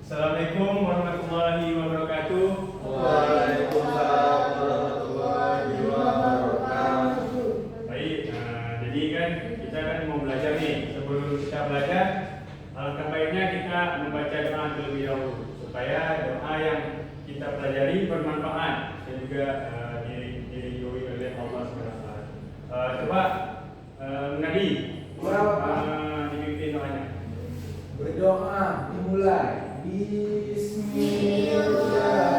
Assalamualaikum warahmatullahi wabarakatuh. Waalaikumsalam warahmatullahi wabarakatuh. Baik, jadi kan kita kan mau belajar nih. Sebelum kita belajar, alangkah baiknya kita membaca doa terlebih dahulu supaya doa yang kita pelajari bermanfaat dan juga diridhoi oleh Allah SWT. Coba Nadi, dipimpin doanya. Berdoa dimulai. Bismillahirrahmanirrahim. Alhamdulillahi rabbil alamin.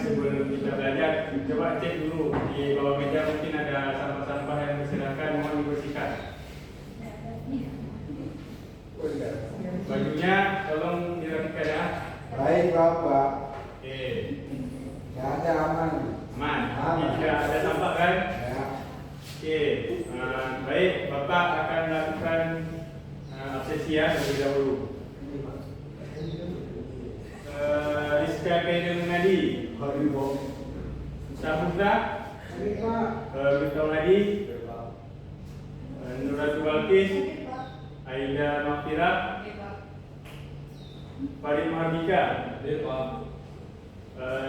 Sebelum kita belajar, coba cek dulu di bawah meja mungkin ada sampah-sampah yang dipersilakan mohon dibersihkan. Bajunya tolong dirapikan ya. Baik Bapak. Oke. Ya, ada aman. Aman. Tidak ada sampah kan? Ya. Oke. Baik, Bapak akan lakukan absesi ya terlebih dahulu. Rizka Kaidul Nadi, Haribo. Sabuka, Pak. Bintang Nadi, Nuratul Balkis, Aida Mafira, Farid Mahardika,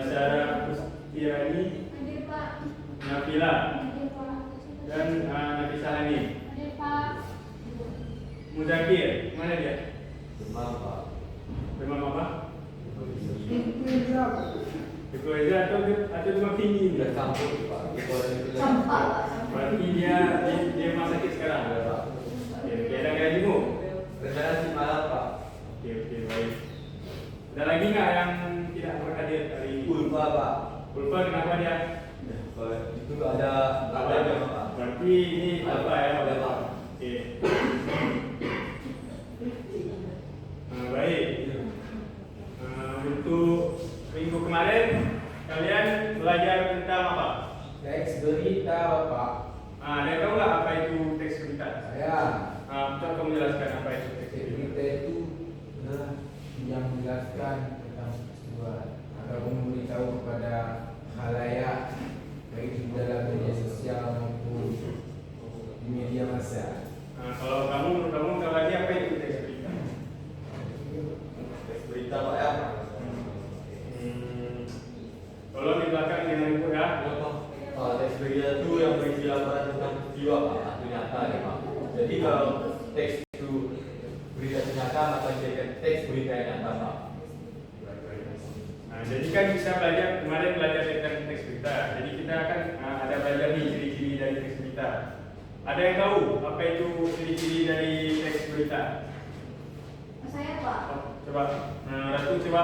Sarah Kustiani, Nabila, dan Nafisah Hani. Muzakir, mana dia? Demam apa? Dikoiza atau demam tinggi? Berarti dia rumah sakit sekarang. Oke, ada gaya jenguk? Oke, baik. Ada lagi nggak yang tidak berhadir hari ini? Ulfa kenapa dia? Itu ada Pak. Berarti ini apa ya? Oke. Baik. Untuk minggu kemarin kalian belajar tentang apa? Teks berita Bapak. Ada tahu nggak apa itu teks berita? Saya. Coba kamu jelaskan apa itu teks Teks berita. berita itu adalah yang menjelaskan tentang peristiwa atau memberitahu kepada khalayak baik di dalam media sosial maupun di media massa. Kalau menurut kamu lagi apa itu teks berita? Teks berita Pak ya. Kalau di belakang jangan ibu ya. Teks berita itu yang berisi laporan tentang peristiwa Pak, atau nyata ya Pak. Jadi kalau teks itu berita nyata maka dijadikan teks berita yang nyata Pak. Jadi kan bisa kemarin belajar tentang teks berita. Jadi kita akan ada belajar nih ciri-ciri dari teks berita. Ada yang tahu apa itu ciri-ciri dari teks berita? Saya Pak. Coba, Ratu coba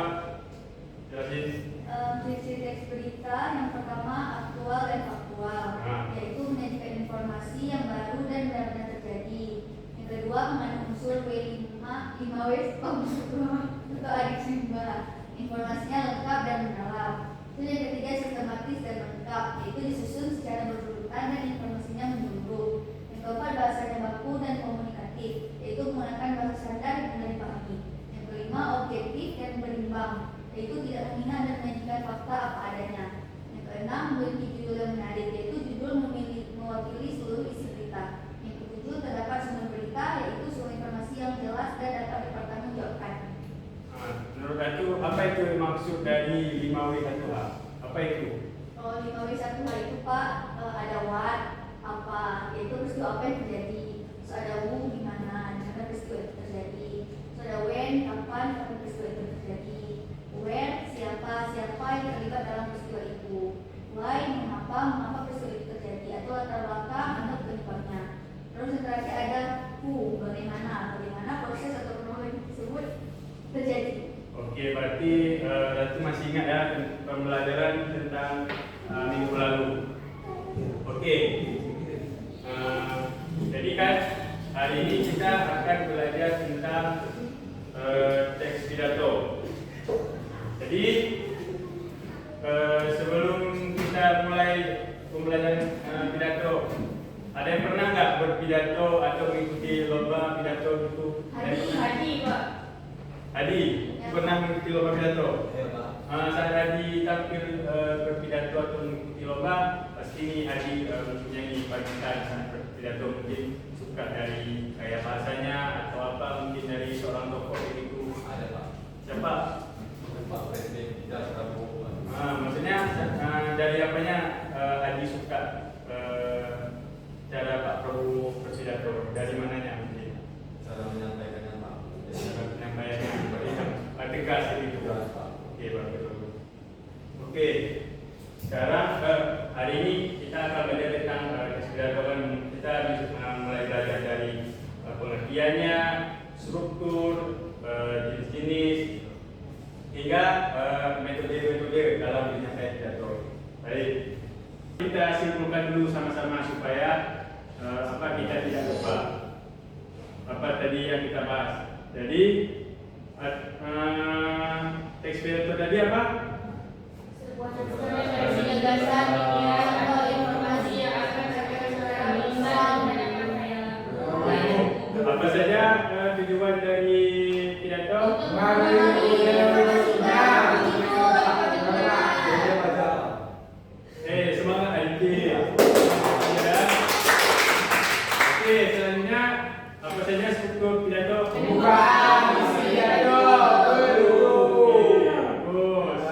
jelasin. Ciri-ciri teks berita yang pertama aktual dan faktual, yaitu menyajikan informasi yang baru dan benar-benar terjadi. Yang kedua mengandung unsur W5, 5W atau adiksi 5. Informasinya lengkap dan mendalam. Itu yang ketiga sistematis dan lengkap, yaitu disusun secara berurutan dan informasinya menyeluruh. Yang keempat bahasanya baku dan komunikatif, yaitu menggunakan bahasa standar yang mudah dipahami. Yang kelima objektif dan berimbang. paham, yaitu tidak menghina dan menyajikan fakta apa adanya. Yang keenam, memiliki judul yang menarik, yaitu judul mewakili seluruh isi berita. Yang ketujuh, terdapat sumber berita, yaitu sumber informasi yang jelas dan dapat dipertanggungjawabkan. Menurut Atu, apa itu maksud dari 5W1H? Apa itu? Kalau 5W1H itu Pak, ada what, apa, yaitu peristiwa apa yang terjadi. Terus ada who, di mana peristiwa itu terjadi. Terus ada when, kapan peristiwa itu terjadi. Where, siapa yang terlibat dalam peristiwa itu. Why, mengapa peristiwa itu terjadi, atau latar belakang atau penyebabnya. Terus yang terakhir ada who, bagaimana proses atau kronologi tersebut terjadi. Oke, berarti Ratu masih ingat ya pembelajaran tentang minggu lalu. Oke. Jadi kan hari ini kita akan belajar tentang teks pidato. Jadi sebelum kita mulai pembelajaran pidato, ada yang pernah nggak berpidato atau mengikuti lomba pidato gitu? Hadi Pak. Hadi, Ya. pernah mengikuti lomba pidato? Ya Pak. Saat Hadi tampil berpidato atau mengikuti lomba, pasti ini Hadi mempunyai panutan saat berpidato. Mungkin suka dari kayak bahasanya atau apa, mungkin dari seorang tokoh itu. Ada Pak. Siapa? Pak Presiden kita Prabowo. Maksudnya dari apanya Hadi suka cara Pak Prabowo berpidato? Dari mananya mungkin? Cara menyampaikannya Pak. Cara penyampaiannya seperti yang tegas gitu. Jelas Pak. Oke, bagus. Oke, sekarang hari ini kita akan belajar tentang teks pidato. Kan kita bisa mulai belajar dari pengertiannya, struktur, jenis-jenis, hingga metode-metode dalam menyampaikan pidato. Baik, kita simpulkan dulu sama-sama supaya kita tidak lupa apa tadi yang kita bahas. Jadi teks pidato tadi apa? Sebuah gagasan, pikiran, atau informasi yang akan disampaikan secara lisan dan penyampaian. Apa saja tujuan dari pidato? Semangat IT. Ya. Oke, selanjutnya apa saja struktur pidato? Pembukaan, isi pidato, penutup. Bagus.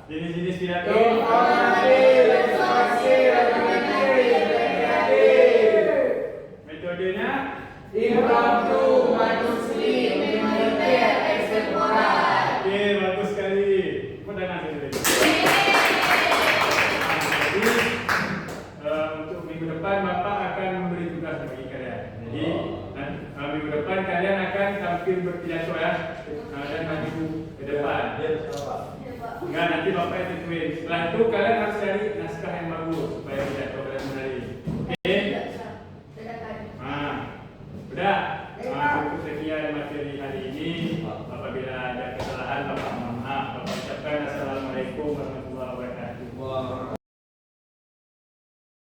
Jenis-jenis pidato? Informatif, persuasif, argumentatif, kreatif. Metodenya? Impromptu, manusia, militer, ekstempora. Oke, bagus sekali. Tepuk tangan sekali. Jadi untuk minggu depan Bapak akan memberi tugas bagi kalian. Jadi minggu depan kalian akan tampil berpidato ya, dan maju ke depan. Dia bersama Pak. Ya, Pak. Enggak, nanti Bapak yang tentuin. Setelah itu kalian harus cari naskah yang bagus supaya pidato